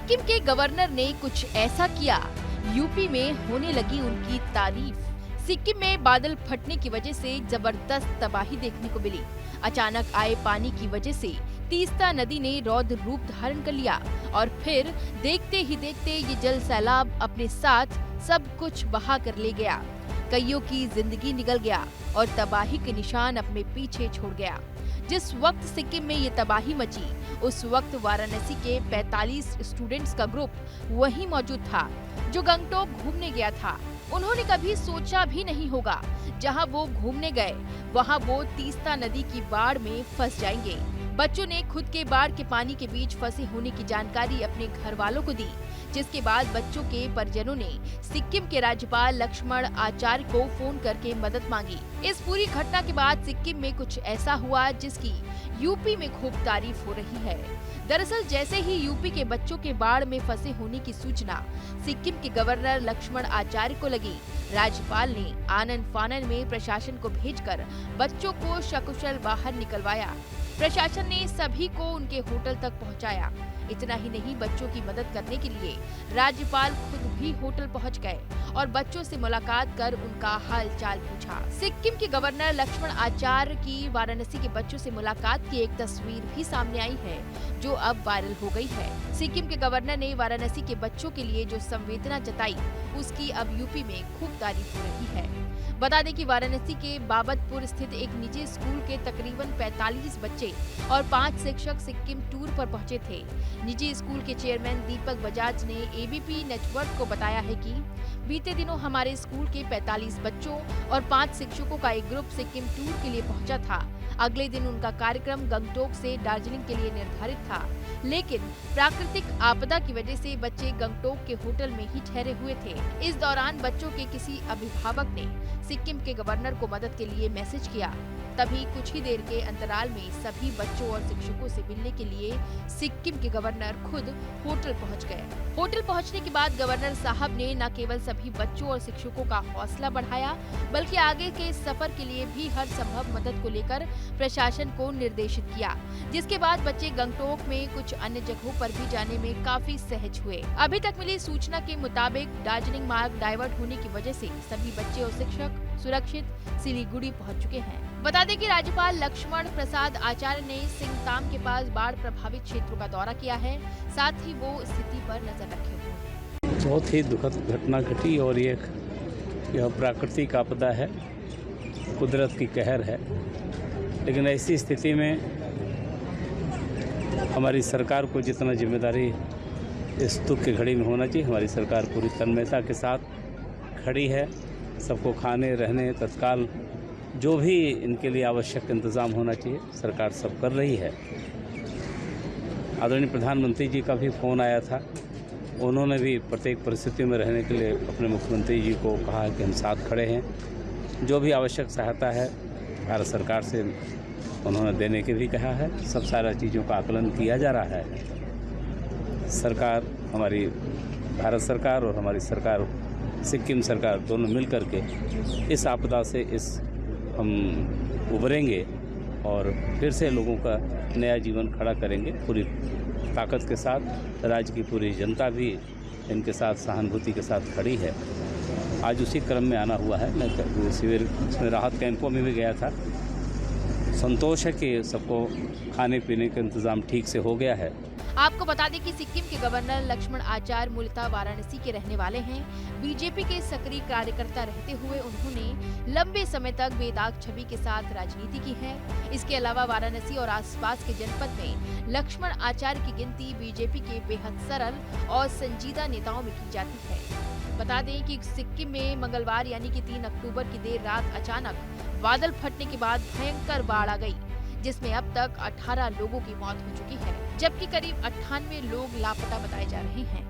सिक्किम के गवर्नर ने कुछ ऐसा किया, यूपी में होने लगी उनकी तारीफ। सिक्किम में बादल फटने की वजह से जबरदस्त तबाही देखने को मिली। अचानक आए पानी की वजह से तीस्ता नदी ने रौद्र रूप धारण कर लिया और फिर देखते ही देखते ये जल सैलाब अपने साथ सब कुछ बहा कर ले गया। कईयों की जिंदगी निकल गया और तबाही के निशान अपने पीछे छोड़ गया। जिस वक्त सिक्किम में ये तबाही मची, उस वक्त वाराणसी के 45 स्टूडेंट्स का ग्रुप वहीं मौजूद था जो गंगटोक घूमने गया था। उन्होंने कभी सोचा भी नहीं होगा जहां वो घूमने गए वहां वो तीस्ता नदी की बाढ़ में फंस जाएंगे। बच्चों ने खुद के बाढ़ के पानी के बीच फंसे होने की जानकारी अपने घर वालों को दी, जिसके बाद बच्चों के परिजनों ने सिक्किम के राज्यपाल लक्ष्मण आचार्य को फोन करके मदद मांगी। इस पूरी घटना के बाद सिक्किम में कुछ ऐसा हुआ जिसकी यूपी में खूब तारीफ हो रही है। दरअसल जैसे ही यूपी के बच्चों के बाढ़ में फंसे होने की सूचना सिक्किम के गवर्नर लक्ष्मण आचार्य को लगी, राज्यपाल ने आनन फानन में प्रशासन को भेजकर बच्चों को सकुशल बाहर निकलवाया। प्रशासन ने सभी को उनके होटल तक पहुंचाया। इतना ही नहीं, बच्चों की मदद करने के लिए राज्यपाल खुद भी होटल पहुंच गए और बच्चों से मुलाकात कर उनका हाल चाल पूछा। सिक्किम के गवर्नर लक्ष्मण आचार्य की वाराणसी के बच्चों से मुलाकात की एक तस्वीर भी सामने आई है जो अब वायरल हो गई है। सिक्किम के गवर्नर ने वाराणसी के बच्चों के लिए जो संवेदना जताई, उसकी अब यूपी में खूब तारीफ हो रही है। बता दें कि वाराणसी के बाबतपुर स्थित एक निजी स्कूल के तकरीबन 45 बच्चे और 5 शिक्षक सिक्किम टूर पर पहुंचे थे। निजी स्कूल के चेयरमैन दीपक बजाज ने एबीपी नेटवर्क को बताया है कि बीते दिनों हमारे स्कूल के 45 बच्चों और 5 शिक्षकों का एक ग्रुप सिक्किम टूर के लिए पहुंचा था। अगले दिन उनका कार्यक्रम गंगटोक से दार्जिलिंग के लिए निर्धारित था, लेकिन प्राकृतिक आपदा की वजह से बच्चे गंगटोक के होटल में ही ठहरे हुए थे। इस दौरान बच्चों के किसी अभिभावक ने सिक्किम के गवर्नर को मदद के लिए मैसेज किया। तभी कुछ ही देर के अंतराल में सभी बच्चों और शिक्षकों से मिलने के लिए सिक्किम के गवर्नर खुद होटल पहुंच गए। होटल पहुंचने के बाद गवर्नर साहब ने न केवल सभी बच्चों और शिक्षकों का हौसला बढ़ाया, बल्कि आगे के सफर के लिए भी हर संभव मदद को लेकर प्रशासन को निर्देशित किया, जिसके बाद बच्चे गंगटोक में कुछ अन्य जगहों पर भी जाने में काफी सहज हुए। अभी तक मिली सूचना के मुताबिक दार्जिलिंग मार्ग डाइवर्ट होने की वजह से सभी बच्चे और शिक्षक सुरक्षित सिलीगुड़ी पहुंच चुके हैं। बता दें कि राज्यपाल लक्ष्मण प्रसाद आचार्य ने सिंगताम के पास बाढ़ प्रभावित क्षेत्रों का दौरा किया है, साथ ही वो स्थिति पर नजर रखे हुए हैं। बहुत ही दुखद घटना घटी और यह प्राकृतिक आपदा है, कुदरत की कहर है। लेकिन ऐसी स्थिति में हमारी सरकार को जितना जिम्मेदारी इस दुख की घड़ी में होना चाहिए, हमारी सरकार पूरी तन्मयता के साथ खड़ी है। सबको खाने रहने तत्काल जो भी इनके लिए आवश्यक इंतज़ाम होना चाहिए सरकार सब कर रही है। आदरणीय प्रधानमंत्री जी का भी फ़ोन आया था, उन्होंने भी प्रत्येक परिस्थिति में रहने के लिए अपने मुख्यमंत्री जी को कहा कि हम साथ खड़े हैं। जो भी आवश्यक सहायता है भारत सरकार से उन्होंने देने के भी कहा है। सब सारा चीज़ों का आकलन किया जा रहा है। सरकार, हमारी भारत सरकार और हमारी सरकार सिक्किम सरकार दोनों मिल कर के इस आपदा से हम उभरेंगे और फिर से लोगों का नया जीवन खड़ा करेंगे पूरी ताकत के साथ। राज्य की पूरी जनता भी इनके साथ सहानुभूति के साथ खड़ी है। आज उसी क्रम में आना हुआ है। मैं शिविर में राहत कैंपों में भी गया था। संतोष है कि सबको खाने पीने का इंतज़ाम ठीक से हो गया है। आपको बता दें कि सिक्किम के गवर्नर लक्ष्मण आचार्य मूलतः वाराणसी के रहने वाले हैं। बीजेपी के सक्रिय कार्यकर्ता रहते हुए उन्होंने लंबे समय तक बेदाग छवि के साथ राजनीति की है। इसके अलावा वाराणसी और आसपास के जनपद में लक्ष्मण आचार्य की गिनती बीजेपी के बेहद सरल और संजीदा नेताओं में की जाती है। बता दें कि सिक्किम में मंगलवार यानी कि 3 अक्टूबर की देर रात अचानक बादल फटने के बाद भयंकर बाढ़ आ गई, जिसमें अब तक 18 लोगों की मौत हो चुकी है, जबकि करीब 98 लोग लापता बताए जा रहे हैं।